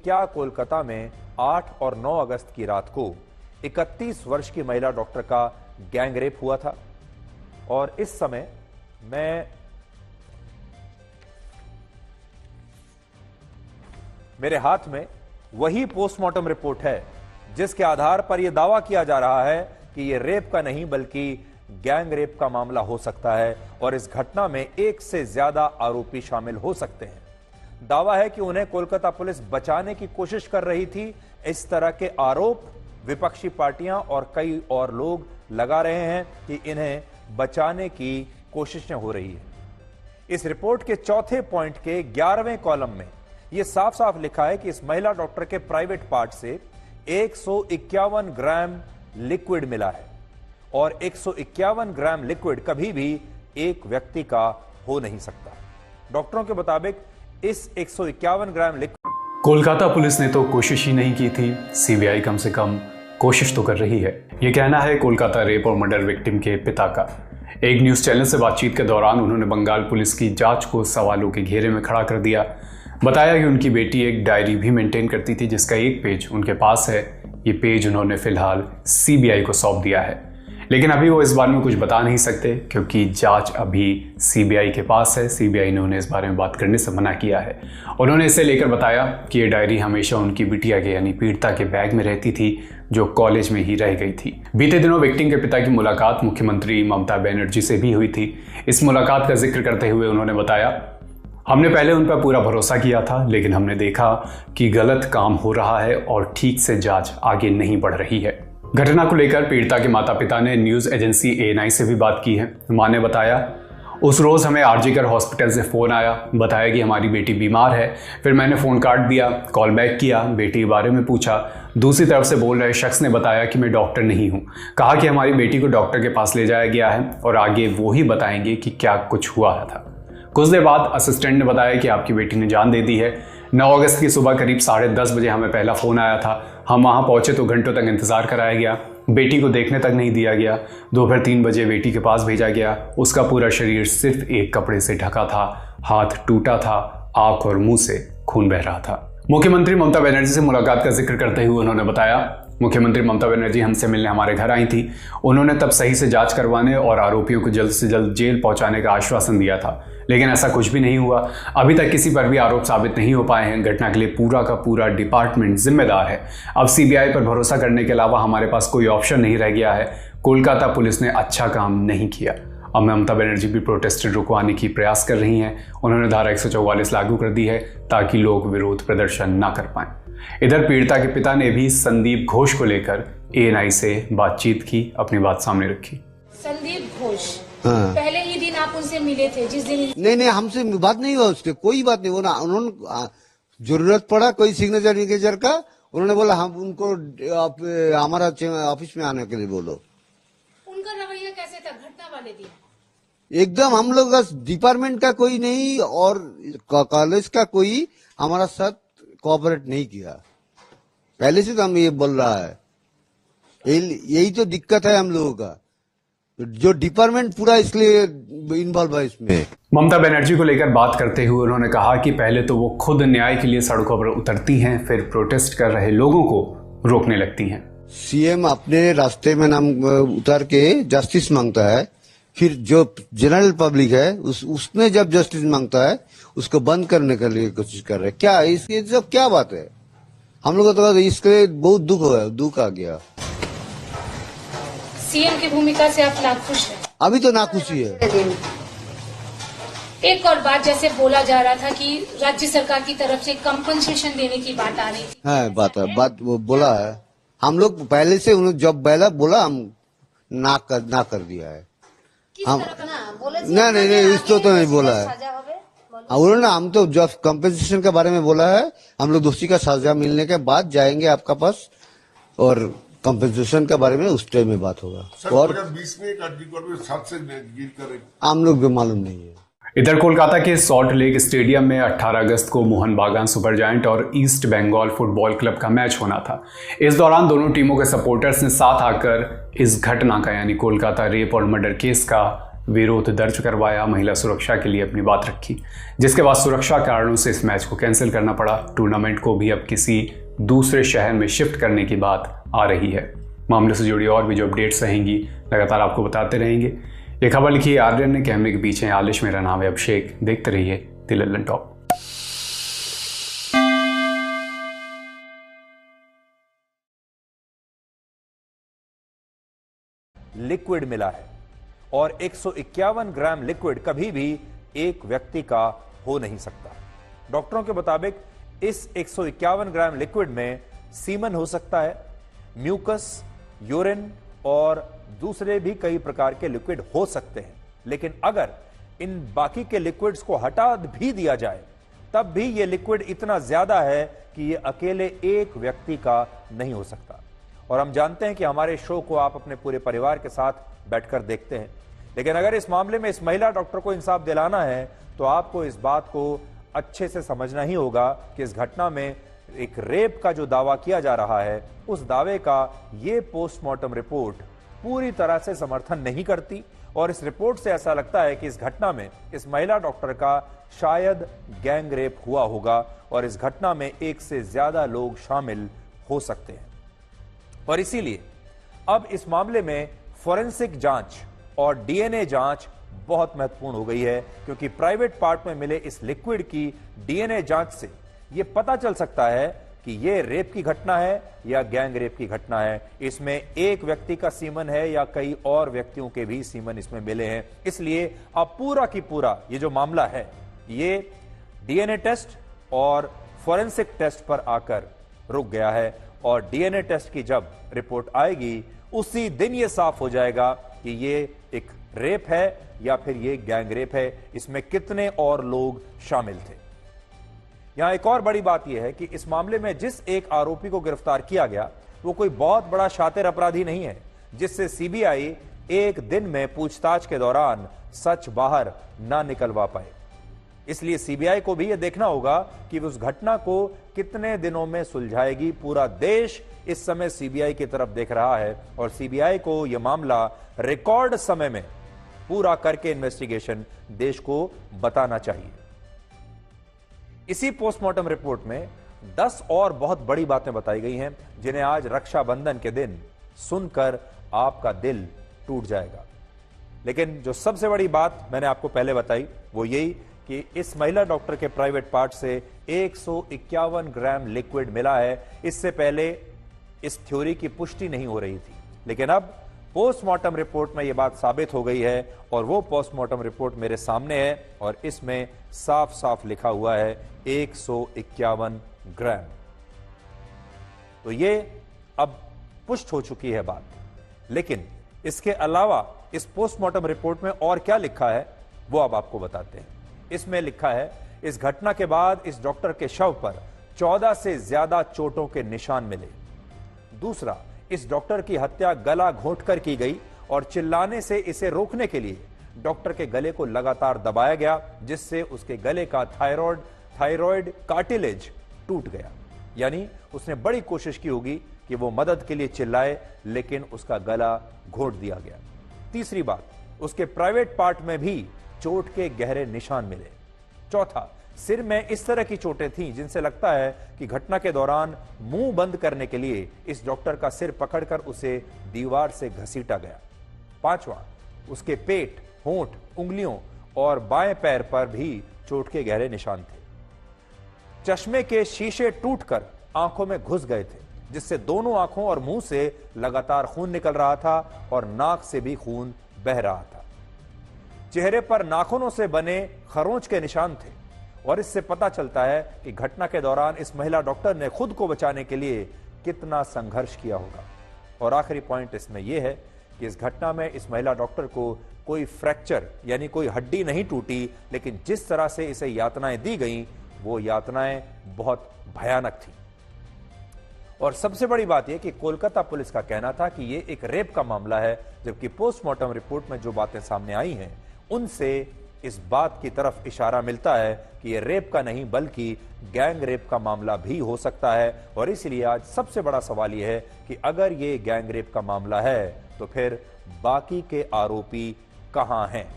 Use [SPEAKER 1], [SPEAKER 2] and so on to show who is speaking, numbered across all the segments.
[SPEAKER 1] क्या कोलकाता में 8 और 9 अगस्त की रात को 31 वर्ष की महिला डॉक्टर का गैंग रेप हुआ था? और इस समय मेरे हाथ में वही पोस्टमार्टम रिपोर्ट है जिसके आधार पर यह दावा किया जा रहा है कि यह रेप का नहीं बल्कि गैंग रेप का मामला हो सकता है और इस घटना में एक से ज्यादा आरोपी शामिल हो सकते हैं। दावा है कि उन्हें कोलकाता पुलिस बचाने की कोशिश कर रही थी। इस तरह के आरोप विपक्षी पार्टियां और कई और लोग लगा रहे हैं कि इन्हें बचाने की कोशिशें हो रही है। इस रिपोर्ट के चौथे पॉइंट के 11वें कॉलम में यह साफ साफ लिखा है कि इस महिला डॉक्टर के प्राइवेट पार्ट से 151 ग्राम लिक्विड मिला है और 151 ग्राम लिक्विड कभी भी एक व्यक्ति का हो नहीं सकता। डॉक्टरों के मुताबिक इस 151 ग्राम लिक्विड
[SPEAKER 2] कोलकाता पुलिस ने तो कोशिश ही नहीं की थी, सीबीआई कम से कम कोशिश तो कर रही है। यह कहना है कोलकाता रेप और मर्डर विक्टिम के पिता का। एक न्यूज चैनल से बातचीत के दौरान उन्होंने बंगाल पुलिस की जांच को सवालों के घेरे में खड़ा कर दिया। बताया कि उनकी बेटी एक डायरी भी मेंटेन करती थी जिसका एक पेज उनके पास है। ये पेज उन्होंने फिलहाल सीबीआई को सौंप दिया है, लेकिन अभी वो इस बारे में कुछ बता नहीं सकते क्योंकि जांच अभी सीबीआई के पास है। सीबीआई ने उन्हें इस बारे में बात करने से मना किया है। उन्होंने इसे लेकर बताया कि ये डायरी हमेशा उनकी बिटिया के यानी पीड़िता के बैग में रहती थी जो कॉलेज में ही रह गई थी। बीते दिनों विक्टिम के पिता की मुलाकात मुख्यमंत्री ममता बनर्जी से भी हुई थी। इस मुलाकात का जिक्र करते हुए उन्होंने बताया, हमने पहले उन पर पूरा भरोसा किया था लेकिन हमने देखा कि गलत काम हो रहा है और ठीक से जांच आगे नहीं बढ़ रही है। घटना को लेकर पीड़िता के माता पिता ने न्यूज एजेंसी ANI से भी बात की है। मां ने बताया, उस रोज हमें आरजीकर हॉस्पिटल से फोन आया, बताया कि हमारी बेटी बीमार है। फिर मैंने फोन काट दिया, कॉल बैक किया, बेटी के बारे में पूछा। दूसरी तरफ से बोल रहे शख्स ने बताया कि मैं डॉक्टर नहीं हूँ। कहा कि हमारी बेटी को डॉक्टर के पास ले जाया गया है और आगे वो ही बताएंगे कि क्या कुछ हुआ था। कुछ देर बाद असिस्टेंट ने बताया कि आपकी बेटी ने जान दे दी है। 9 अगस्त की सुबह करीब 10:30 बजे हमें पहला फोन आया था। हम वहां पहुंचे तो घंटों तक इंतजार कराया गया, बेटी को देखने तक नहीं दिया गया। दोपहर 3 बजे बेटी के पास भेजा गया। उसका पूरा शरीर सिर्फ एक कपड़े से ढका था, हाथ टूटा था, आंख और मुंह से खून बह रहा था। मुख्यमंत्री ममता बनर्जी से मुलाकात का जिक्र करते हुए उन्होंने बताया, मुख्यमंत्री ममता बनर्जी हमसे मिलने हमारे घर आई थी। उन्होंने तब सही से जांच करवाने और आरोपियों को जल्द से जल्द जेल पहुंचाने का आश्वासन दिया था, लेकिन ऐसा कुछ भी नहीं हुआ। अभी तक किसी पर भी आरोप साबित नहीं हो पाए हैं। घटना के लिए पूरा का पूरा डिपार्टमेंट जिम्मेदार है। अब सीबीआई पर भरोसा करने के अलावा हमारे पास कोई ऑप्शन नहीं रह गया है। कोलकाता पुलिस ने अच्छा काम नहीं किया। अब ममता बनर्जी भी प्रोटेस्ट रुकवाने की प्रयास कर रही हैं। उन्होंने धारा 144 लागू कर दी है ताकि लोग विरोध प्रदर्शन ना कर पाएं। इधर पीड़िता के पिता ने भी संदीप घोष को लेकर ANI से बातचीत की, अपनी बात सामने रखी।
[SPEAKER 3] संदीप घोष,
[SPEAKER 4] हाँ।
[SPEAKER 3] पहले ही दिन आप उनसे मिले थे जिस दिन?
[SPEAKER 4] नहीं, हमसे बात नहीं हुआ, उसके कोई बात नहीं। वो ना उन्होंने जरूरत पड़ा कोई सिग्नेचर विग्नेचर का, उन्होंने बोला हम उनको हमारा ऑफिस में आने के लिए बोलो।
[SPEAKER 3] उनका रवैया कैसे था घटना वाले दिन?
[SPEAKER 4] एकदम हम लोग का डिपार्टमेंट का कोई नहीं और कॉलेज का कोई हमारा साथ कोऑपरेट नहीं किया। पहले से तो हम ये बोल रहा है, यही तो दिक्कत है हम लोगों का, जो डिपार्टमेंट पूरा इसलिए इन्वॉल्व है इसमें।
[SPEAKER 2] ममता बनर्जी को लेकर बात करते हुए उन्होंने कहा कि पहले तो वो खुद न्याय के लिए सड़कों पर उतरती हैं, फिर प्रोटेस्ट कर रहे लोगों को रोकने लगती हैं।
[SPEAKER 4] सीएम अपने रास्ते में नाम उतर के जस्टिस मांगता है, फिर जो जनरल पब्लिक है उसने जब जस्टिस मांगता है उसको बंद करने के लिए कोशिश कर रहे हैं। क्या इसकी सब क्या बात है? हम लोग तो इसके बहुत दुख आ गया।
[SPEAKER 3] सीएम की भूमिका से आप नाखुश हैं?
[SPEAKER 4] अभी तो नाखुशी है।
[SPEAKER 3] एक और बात, जैसे बोला जा रहा था कि राज्य सरकार की तरफ से कंपनसेशन देने की बात आ रही थी।
[SPEAKER 4] हाँ, बात वो बोला है। हम लोग पहले से उन्होंने जब पहला बोला हम ना कर दिया है। हम नहीं इसको तो नहीं बोला है उन्होंने। हम तो जब कंपनसेशन के बारे में बोला है, हम लोग दोषी का सजा मिलने के बाद जाएंगे आपका पास और कंपनसेशन के बारे में उस टाइम में बात होगा। और
[SPEAKER 5] 2020 में एक आर्टिकल में 7 से गिर कर
[SPEAKER 4] हम लोग भी मालूम नहीं है।
[SPEAKER 2] इधर कोलकाता के सॉल्ट लेक स्टेडियम में 18 अगस्त को मोहन बागान सुपर जायंट और ईस्ट बंगाल फुटबॉल क्लब का मैच होना था। इस दौरान दोनों टीमों के सपोर्टर्स ने साथ आकर इस घटना का यानी कोलकाता रेप और मर्डर केस का विरोध दर्ज करवाया, महिला सुरक्षा के लिए अपनी बात रखी, जिसके बाद सुरक्षा कारणों से इस मैच को कैंसिल करना पड़ा। टूर्नामेंट को भी अब किसी दूसरे शहर में शिफ्ट करने की बात आ रही है। मामले से जुड़ी और भी जो अपडेट्स रहेंगी लगातार आपको बताते रहेंगे। ये खबर लिखी है आर्यन ने, कैमरे के पीछे आलिश, मेरा नाम है अभिषेक। देखते रहिए द लल्लन टॉप।
[SPEAKER 1] लिक्विड मिला है और 151 ग्राम लिक्विड कभी भी एक व्यक्ति का हो नहीं सकता। डॉक्टरों के मुताबिक इस 151 ग्राम लिक्विड में सीमन हो सकता है, म्यूकस, यूरिन और दूसरे भी कई प्रकार के लिक्विड हो सकते हैं। लेकिन अगर इन बाकी के लिक्विड्स को हटा भी दिया जाए तब भी यह लिक्विड इतना ज्यादा है कि यह अकेले एक व्यक्ति का नहीं हो सकता। और हम जानते हैं कि हमारे शो को आप अपने पूरे परिवार के साथ बैठकर देखते हैं, लेकिन अगर इस मामले में इस महिला डॉक्टर को इंसाफ दिलाना है तो आपको इस बात को अच्छे से समझना ही होगा कि इस घटना में एक रेप का जो दावा किया जा रहा है उस दावे का ये पोस्टमार्टम रिपोर्ट पूरी तरह से समर्थन नहीं करती। और इस रिपोर्ट से ऐसा लगता है कि इस घटना में इस महिला डॉक्टर का शायद गैंग रेप हुआ होगा और इस घटना में एक से ज्यादा लोग शामिल हो सकते हैं। और इसीलिए अब इस मामले में फोरेंसिक जांच और डीएनए जांच बहुत महत्वपूर्ण हो गई है, क्योंकि प्राइवेट पार्ट में मिले इस लिक्विड की डीएनए जांच से यह पता चल सकता है कि यह रेप की घटना है या गैंग रेप की घटना है। इसमें एक व्यक्ति का सीमन है या कई और व्यक्तियों के भी सीमन इसमें मिले हैं। इसलिए अब पूरा की पूरा ये जो मामला है ये डीएनए टेस्ट और फोरेंसिक टेस्ट पर आकर रुक गया है। और डीएनए टेस्ट की जब रिपोर्ट आएगी उसी दिन यह साफ हो जाएगा कि ये एक रेप है या फिर ये गैंग रेप है, इसमें कितने और लोग शामिल थे। यहां एक और बड़ी बात यह है कि इस मामले में जिस एक आरोपी को गिरफ्तार किया गया वो कोई बहुत बड़ा शातिर अपराधी नहीं है जिससे सीबीआई एक दिन में पूछताछ के दौरान सच बाहर ना निकलवा पाए। इसलिए सीबीआई को भी यह देखना होगा कि उस घटना को कितने दिनों में सुलझाएगी। पूरा देश इस समय सीबीआई की तरफ देख रहा है और सीबीआई को यह मामला रिकॉर्ड समय में पूरा करके इन्वेस्टिगेशन देश को बताना चाहिए। इसी पोस्टमार्टम रिपोर्ट में 10 और बहुत बड़ी बातें बताई गई हैं जिन्हें आज रक्षाबंधन के दिन सुनकर आपका दिल टूट जाएगा। लेकिन जो सबसे बड़ी बात मैंने आपको पहले बताई वो यही कि इस महिला डॉक्टर के प्राइवेट पार्ट से 151 ग्राम लिक्विड मिला है। इससे पहले इस थ्योरी की पुष्टि नहीं हो रही थी, लेकिन अब पोस्टमार्टम रिपोर्ट में यह बात साबित हो गई है और वो पोस्टमार्टम रिपोर्ट मेरे सामने है और इसमें साफ साफ लिखा हुआ है 151 ग्राम। तो ये अब पुष्ट हो चुकी है बात। लेकिन इसके अलावा इस पोस्टमार्टम रिपोर्ट में और क्या लिखा है वो अब आपको बताते हैं। इसमें लिखा है इस घटना के बाद इस डॉक्टर के शव पर 14 से ज्यादा चोटों के निशान मिले। दूसरा, इस डॉक्टर की हत्या गला घोंटकर की गई और चिल्लाने से इसे रोकने के लिए डॉक्टर के गले को लगातार दबाया गया जिससे उसके गले का थायराइड कार्टिलेज टूट गया। यानी उसने बड़ी कोशिश की होगी कि वो मदद के लिए चिल्लाए लेकिन उसका गला घोंट दिया गया। तीसरी बात, उसके प्राइवेट पार्ट में भी चोट के गहरे निशान मिले। चौथा, सिर में इस तरह की चोटें थीं जिनसे लगता है कि घटना के दौरान मुंह बंद करने के लिए इस डॉक्टर का सिर पकड़कर उसे दीवार से घसीटा गया। पांचवा, उसके पेट, होंठ, उंगलियों और बाएं पैर पर भी चोट के गहरे निशान थे। चश्मे के शीशे टूटकर आंखों में घुस गए थे जिससे दोनों आंखों और मुंह से लगातार खून निकल रहा था और नाक से भी खून बह रहा था। चेहरे पर नाखूनों से बने खरोंच के निशान थे और इससे पता चलता है कि घटना के दौरान इस महिला डॉक्टर ने खुद को बचाने के लिए कितना संघर्ष किया होगा। और आखिरी पॉइंट इसमें यह है कि इस घटना में इस महिला डॉक्टर को कोई फ्रैक्चर यानी कोई हड्डी नहीं टूटी, लेकिन जिस तरह से इसे यातनाएं दी गईं वो यातनाएं बहुत भयानक थी। और सबसे बड़ी बात यह कि कोलकाता पुलिस का कहना था कि यह एक रेप का मामला है, जबकि पोस्टमार्टम रिपोर्ट में जो बातें सामने आई हैं उनसे इस बात की तरफ इशारा मिलता है कि यह रेप का नहीं बल्कि गैंग रेप का मामला भी हो सकता है। और इसलिए आज सबसे बड़ा सवाल यह है कि अगर यह गैंग रेप का मामला है तो फिर बाकी के आरोपी कहां हैं।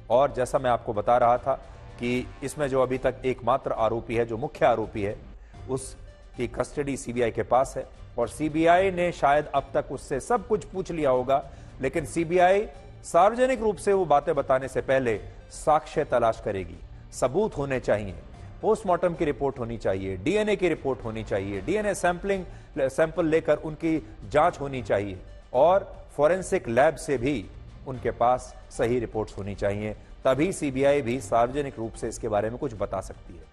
[SPEAKER 1] और जैसा मैं आपको बता रहा था कि इसमें जो अभी तक एकमात्र आरोपी है, जो मुख्य आरोपी है, उसकी कस्टडी सीबीआई के पास है और सीबीआई ने शायद अब तक उससे सब कुछ पूछ लिया होगा, लेकिन सीबीआई सार्वजनिक रूप से वो बातें बताने से पहले साक्ष्य तलाश करेगी। सबूत होने चाहिए, पोस्टमार्टम की रिपोर्ट होनी चाहिए, डीएनए की रिपोर्ट होनी चाहिए, डीएनए सैंपल लेकर उनकी जांच होनी चाहिए और फॉरेंसिक लैब से भी उनके पास सही रिपोर्ट्स होनी चाहिए। तभी सीबीआई भी सार्वजनिक रूप से इसके बारे में कुछ बता सकती है।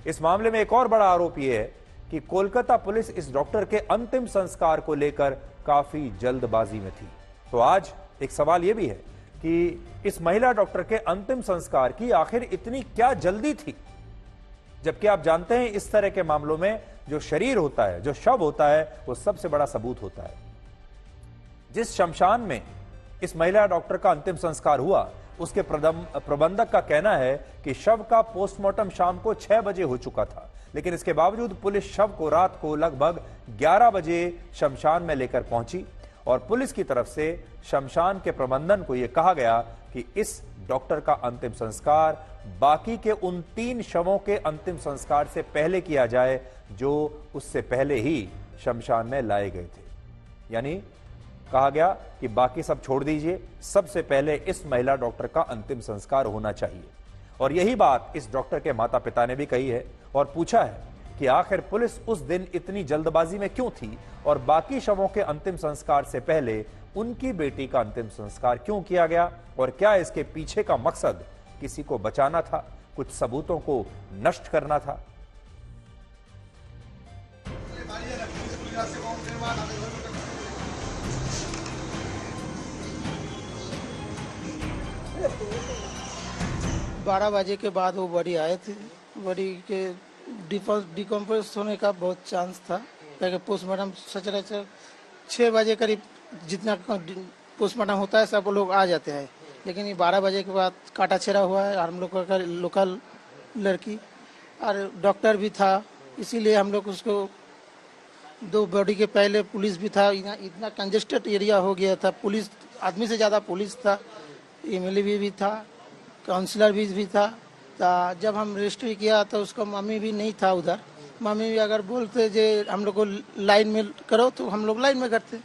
[SPEAKER 1] इस मामले में एक और बड़ा आरोप यह है कि कोलकाता पुलिस इस डॉक्टर के अंतिम संस्कार को लेकर काफी जल्दबाजी में थी। तो आज एक सवाल यह भी है कि इस महिला डॉक्टर के अंतिम संस्कार की आखिर इतनी क्या जल्दी थी, जबकि आप जानते हैं इस तरह के मामलों में जो शरीर होता है, जो शव होता है, वो सबसे बड़ा सबूत होता है। जिस शमशान में इस महिला डॉक्टर का अंतिम संस्कार हुआ, उसके प्रबंधक का कहना है कि शव का पोस्टमार्टम शाम को 6 बजे हो चुका था, लेकिन इसके बावजूद पुलिस शव को रात को लगभग 11 बजे शमशान में लेकर पहुंची और पुलिस की तरफ से शमशान के प्रबंधन को यह कहा गया कि इस डॉक्टर का अंतिम संस्कार बाकी के उन 3 शवों के अंतिम संस्कार से पहले किया जाए जो उससे पहले ही शमशान में लाए गए थे। यानी कहा गया कि बाकी सब छोड़ दीजिए, सबसे पहले इस महिला डॉक्टर का अंतिम संस्कार होना चाहिए। और यही बात इस डॉक्टर के माता पिता ने भी कही है और पूछा है कि आखिर पुलिस उस दिन इतनी जल्दबाजी में क्यों थी और बाकी शवों के अंतिम संस्कार से पहले उनकी बेटी का अंतिम संस्कार क्यों किया गया और क्या इसके पीछे का मकसद किसी को बचाना था, कुछ सबूतों को नष्ट करना था।
[SPEAKER 6] बारह बजे के बाद वो बॉडी आए थे। बॉडी के डिकम्पोज होने का बहुत चांस था, क्योंकि पोस्टमार्टम सचराचर 6 बजे करीब जितना पोस्टमार्टम होता है सब लोग आ जाते हैं, लेकिन ये 12 बजे के बाद काटा छेड़ा हुआ है और हम लोग का लोकल लड़की और डॉक्टर भी था, इसीलिए हम लोग उसको 2 बॉडी के पहले पुलिस भी था। इतना कंजेस्टेड एरिया हो गया था, पुलिस आदमी से ज़्यादा पुलिस था, एमएलए भी था, काउंसलर भी था। तो जब हम रजिस्ट्री किया तो उसका मम्मी भी नहीं था उधर। मम्मी भी अगर बोलते जे हम लोग को लाइन में करो तो हम लोग लाइन में करते,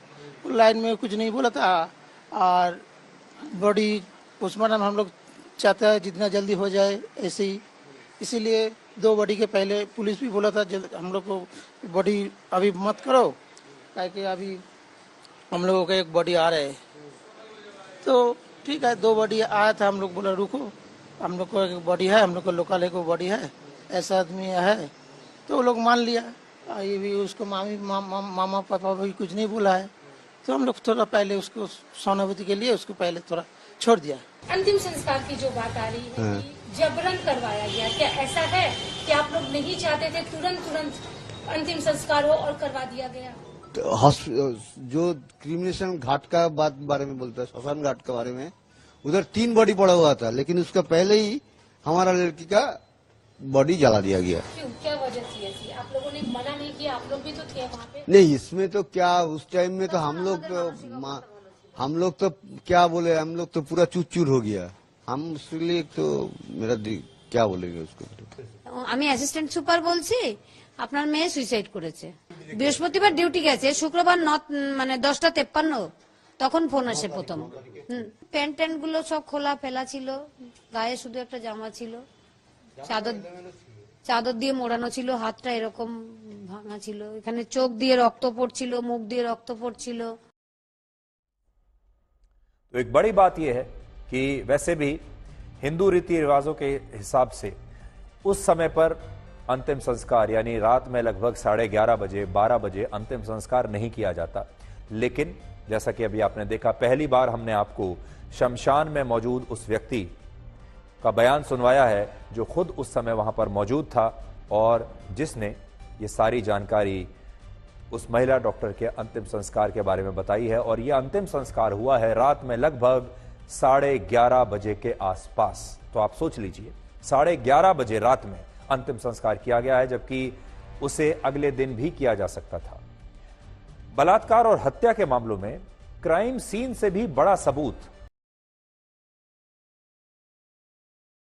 [SPEAKER 6] लाइन में कुछ नहीं बोला था। और बॉडी पोस्टमार्टम हम लोग चाहते हैं जितना जल्दी हो जाए ऐसे ही, इसीलिए 2 बॉडी के पहले पुलिस भी बोला था हम लोग को बॉडी अभी मत करो, क्योंकि अभी हम लोगों का एक बॉडी आ रहा है। तो ठीक है, 2 बॉडी आया था, हम लोग बोला रुको, हम लोग को एक बॉडी है, हम लोग को लोकल एक बॉडी है, ऐसा आदमी है, तो वो लोग मान लिया। ये भी उसको मामा पापा भी कुछ नहीं बोला है, तो हम लोग थोड़ा पहले उसको सहानुभूति के लिए उसको पहले थोड़ा छोड़ दिया।
[SPEAKER 3] अंतिम संस्कार की जो बात आ रही है कि जबरन करवाया गया, क्या ऐसा है कि आप लोग नहीं चाहते थे तुरंत अंतिम संस्कार हो और करवा दिया गया?
[SPEAKER 4] तो जो क्रिमिनेशन घाट का बारे में बोलता है, श्मशान घाट के बारे में, उधर 3 बॉडी पड़ा हुआ था, लेकिन उसका पहले ही हमारा लड़की का बॉडी जला दिया गया।
[SPEAKER 3] क्यों, क्या वजह थी ऐसी? आप लोगों ने मना नहीं किया? आप लोग भी तो थे वहाँ पे।
[SPEAKER 4] नहीं, इसमें तो क्या उस टाइम में तो हम लोग तो क्या बोले, हम लोग तो पूरा चूर हो गया। हम उसके लिए तो मेरा क्या बोलेंगे उसको।
[SPEAKER 7] আমি অ্যাসিস্ট্যান্ট সুপার বলছি, আপনার মেয়ে সুইসাইড করেছে। বৃহস্পতিবার ডিউটি গেছে, শুক্রবার 10:53 তখন ফোন আসে প্রথম। প্যান্ট ট্যান্ট গুলো সব খোলা ফেলা ছিল, গায়ে শুধু একটা জামা ছিল, চাদর দিয়ে মোড়ানো ছিল, হাতটা এরকম ভাঙা ছিল, এখানে চোখ দিয়ে রক্ত পড়ছিল, মুখ দিয়ে রক্ত পড়ছিল।
[SPEAKER 1] तो एक बड़ी बात यह है कि वैसे भी हिंदू रीति रिवाजों के हिसाब से उस समय पर अंतिम संस्कार यानी रात में लगभग 11:30 बजे 12 बजे अंतिम संस्कार नहीं किया जाता। लेकिन जैसा कि अभी आपने देखा, पहली बार हमने आपको शमशान में मौजूद उस व्यक्ति का बयान सुनवाया है जो खुद उस समय वहां पर मौजूद था और जिसने ये सारी जानकारी उस महिला डॉक्टर के अंतिम संस्कार के बारे में बताई है। और यह अंतिम संस्कार हुआ है रात में लगभग 11:30 बजे के आसपास। तो आप सोच लीजिए, 11:30 बजे रात में अंतिम संस्कार किया गया है, जबकि उसे अगले दिन भी किया जा सकता था। बलात्कार और हत्या के मामलों में क्राइम सीन से भी बड़ा सबूत